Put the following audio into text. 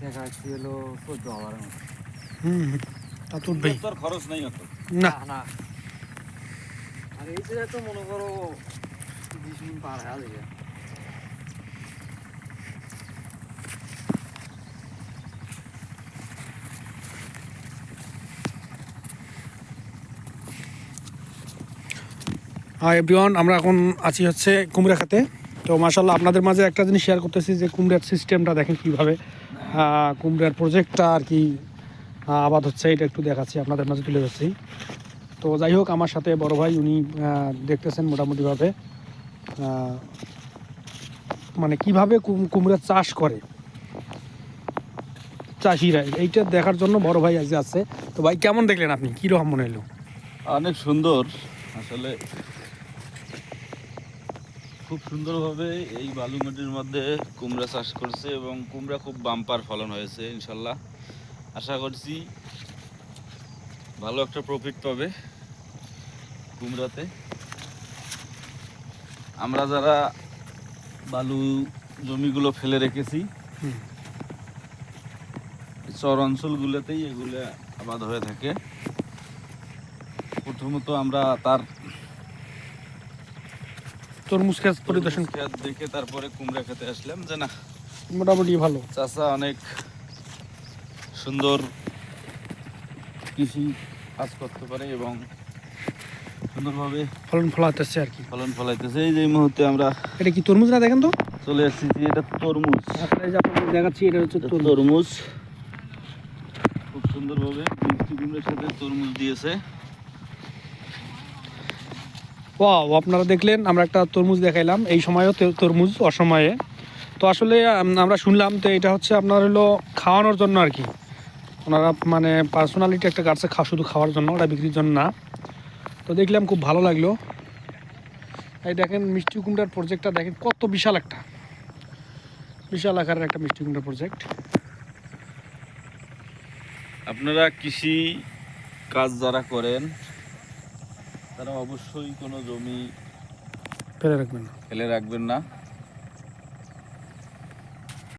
টাকা ছিল 14,000 মতো। তা তো উঠবেই। তোর খরচ নাই অত। না না আর এই যে তো মনে করো 20 মিনিট পার হয়ে যাবে। এভরিওয়ান, আমরা এখন আছি হচ্ছে কুমড়া খাতে। তো মাশাল্লাহ আপনাদের মাঝে একটা জিনিস শেয়ার করতেছি যে কুমড়ার সিস্টেমটা দেখেন কীভাবে কুমড়ার প্রজেক্টটা আর কি আবাদ হচ্ছে, এটা একটু দেখাচ্ছি আপনাদের মাঝে তুলে ধরছি। তো যাই হোক, আমার সাথে বড় ভাই উনি দেখতেছেন মোটামুটিভাবে মানে কিভাবে কুমড়ার চাষ করে চাষিরা, এইটা দেখার জন্য বড় ভাই আজকে আছে। তো ভাই কেমন দেখলেন আপনি, কীরকম মনে হলো? অনেক সুন্দর আসলে, খুব সুন্দরভাবে এই বালু মাটির মধ্যে কুমড়া চাষ করছে এবং কুমড়া খুব বাম্পার ফলন হয়েছে। ইনশাল্লাহ আশা করছি ভালো একটা প্রফিট পাবে কুমড়াতে। আমরা যারা বালু জমিগুলো ফেলে রেখেছি চর অঞ্চলগুলোতেই এগুলো আবাদ হয়ে থাকে। প্রথমত আমরা তার তরমুজ ক্ষেত পরিদর্শন খেত দেখে তারপরে কুমড়া খেতে আসলাম যে না, মোটামুটি ভালো। চাষা অনেক সুন্দর কৃষি কাজ করতে পারে এবং সুন্দরভাবে ফলন ফলাতেছে আর কি, ফলন ফলাইতেছে। এই যে মুহূর্তে আমরা এটা কি তরমুজ না দেখেন তো, চলে এসেছি, এটা তরমুজ। এই যে আপনাদের দেখাচ্ছি, এটা হচ্ছে তরমুজ খুব সুন্দরভাবে মিষ্টি কুমড়োর সাথে তরমুজ দিয়েছে। ওয়াও, আপনারা দেখলেন আমরা একটা তরমুজ দেখাইলাম, এই সময়ও তরমুজ অসময়ে। তো আসলে আমরা শুনলাম তো এটা হচ্ছে আপনার হলো খাওয়ানোর জন্য আর কি, ওনারা মানে পার্সোনালিটি একটা গাছে শুধু খাওয়ার জন্য, ওটা বিক্রির জন্য না। তো দেখলাম খুব ভালো লাগলো। এই দেখেন মিষ্টি কুমড়ার প্রজেক্টটা দেখেন কত বিশাল একটা, বিশাল আকারের একটা মিষ্টি কুমড়ার প্রজেক্ট। আপনারা কৃষি কাজ যারা করেন তারা অবশ্যই কোনো জমি ফেলে রাখবেন না। ফেলে রাখবেন না।